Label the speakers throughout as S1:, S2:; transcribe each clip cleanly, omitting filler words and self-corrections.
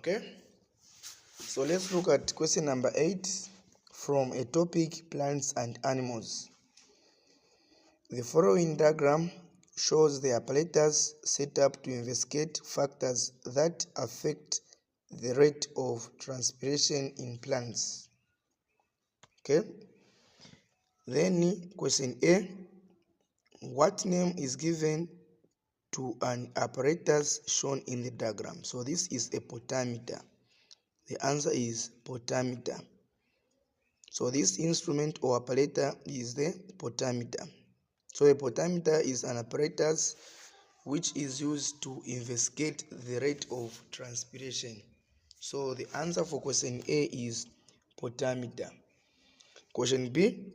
S1: Okay, so let's look at question number 8 from a topic plants and animals. The following diagram shows the apparatus set up to investigate factors that affect the rate of transpiration in plants. Okay, then question A, what name is given to an apparatus shown in the diagram? So this is a potameter. The answer is potameter. So this instrument or apparatus is the potameter. So a potameter is an apparatus which is used to investigate the rate of transpiration. So the answer for question A is potameter. Question B,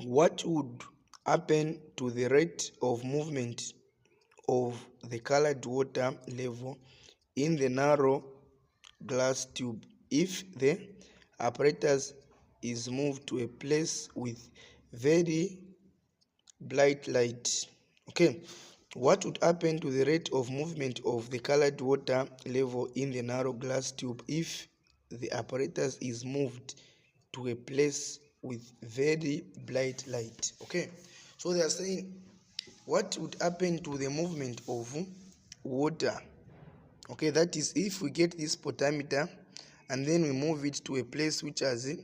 S1: what would happen to the rate of movement of the colored water level in the narrow glass tube if the apparatus is moved to a place with very bright light? Okay, what would happen to the rate of movement of the colored water level in the narrow glass tube if the apparatus is moved to a place with very bright light? Okay, so they are saying what would happen to the movement of water. Okay, that is if we get this potameter and then we move it to a place which has a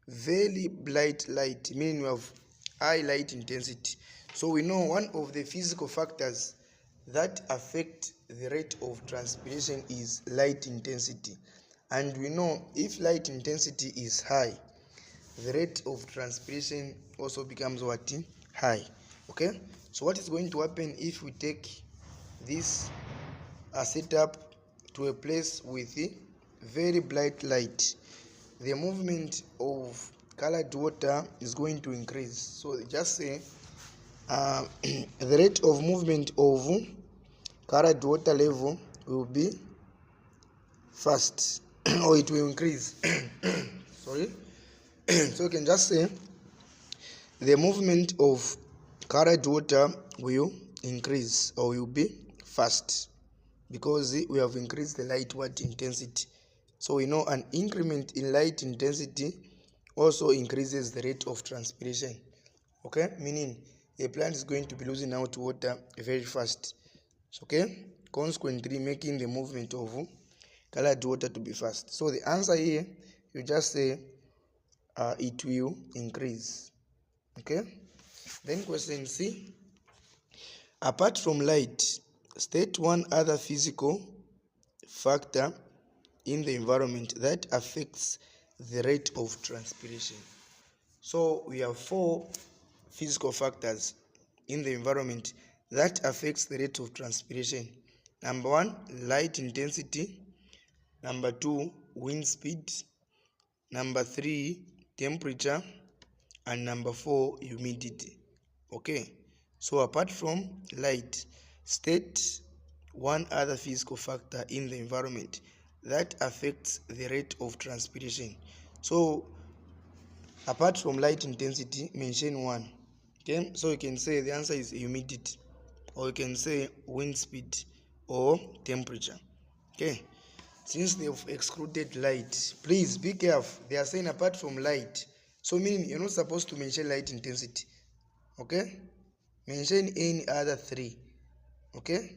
S1: very bright light, meaning we have high light intensity. So we know one of the physical factors that affect the rate of transpiration is light intensity. And we know if light intensity is high, the rate of transpiration also becomes what? High. Okay, so what is going to happen if we take this setup to a place with very bright light? The movement of colored water is going to increase. So just say the rate of movement of colored water level will be fast or it will increase. Sorry. So you can just say the movement of colored water will increase or will be fast because we have increased the light intensity. So we know an increment in light intensity also increases the rate of transpiration. Okay, meaning a plant is going to be losing out water very fast. Okay, consequently making the movement of colored water to be fast. So the answer here, you just say it will increase. Okay, then question C, apart from light, state one other physical factor in the environment that affects the rate of transpiration. So we have 4 physical factors in the environment that affects the rate of transpiration. Number 1, light intensity. Number 2, wind speed. Number 3, temperature. And number 4, humidity. Okay, so apart from light, state one other physical factor in the environment that affects the rate of transpiration. So apart from light intensity, mention one. Okay, so you can say the answer is humidity, or you can say wind speed or temperature. Okay, since they've excluded light, please be careful. They are saying apart from light, so meaning you're not supposed to mention light intensity. Okay, mention any other 3. Okay,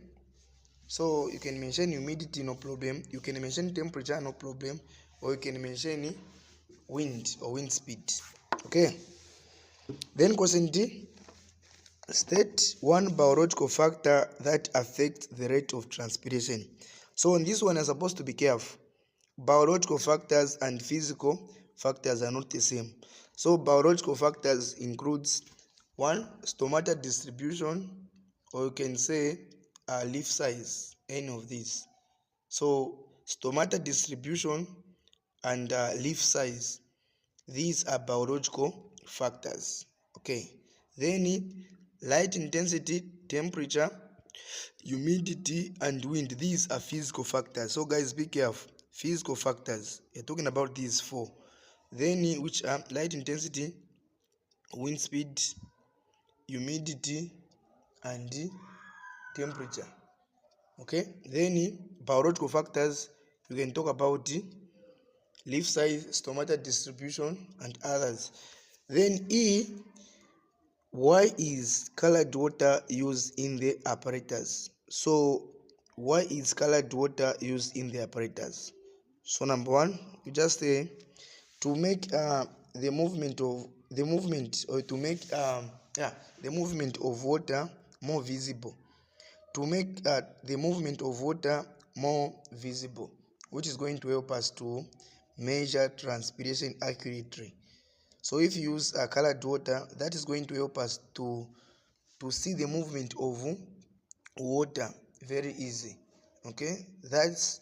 S1: so you can mention humidity, no problem. You can mention temperature, no problem. Or you can mention wind or wind speed. Okay, then question D, state one biological factor that affects the rate of transpiration. So on this one, you're supposed to be careful. Biological factors and physical factors are not the same. So biological factors includes 1, stomata distribution, or you can say leaf size, any of these. So stomata distribution and leaf size, these are biological factors. Okay, then light intensity, temperature, humidity, and wind, these are physical factors. So guys, be careful. Physical factors, you're talking about these 4. Then which are light intensity, wind speed, humidity, and temperature. Okay, then biological factors You can talk about leaf size, stomata distribution, and others. Then E, why is colored water used in the apparatus? So why is colored water used in the apparatus? So number one, you just say to make the movement of water more visible. To make the movement of water more visible, which is going to help us to measure transpiration accurately. So if you use colored water, that is going to help us to see the movement of water very easy. Okay, that's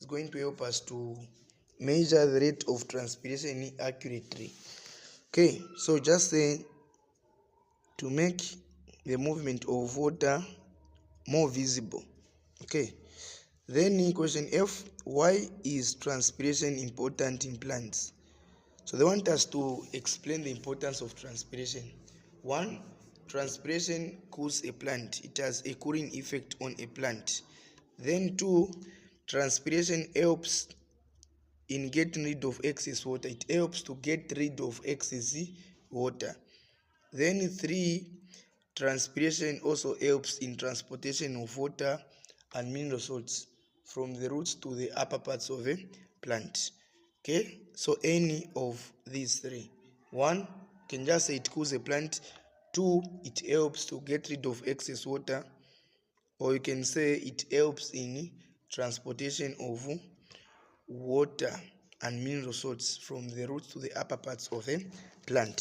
S1: going to help us to measure the rate of transpiration accurately. Okay, so just say to make the movement of water more visible. Okay, then in question F, why is transpiration important in plants? So they want us to explain the importance of transpiration. One, transpiration cools a plant. It has a cooling effect on a plant. Then two, transpiration helps in getting rid of excess water. It helps to get rid of excess water. Then three, transpiration also helps in transportation of water and mineral salts from the roots to the upper parts of a plant. Okay, so any of these three. One, can just say it cools a plant. Two, it helps to get rid of excess water. Or you can say it helps in transportation of water and mineral salts from the roots to the upper parts of a plant.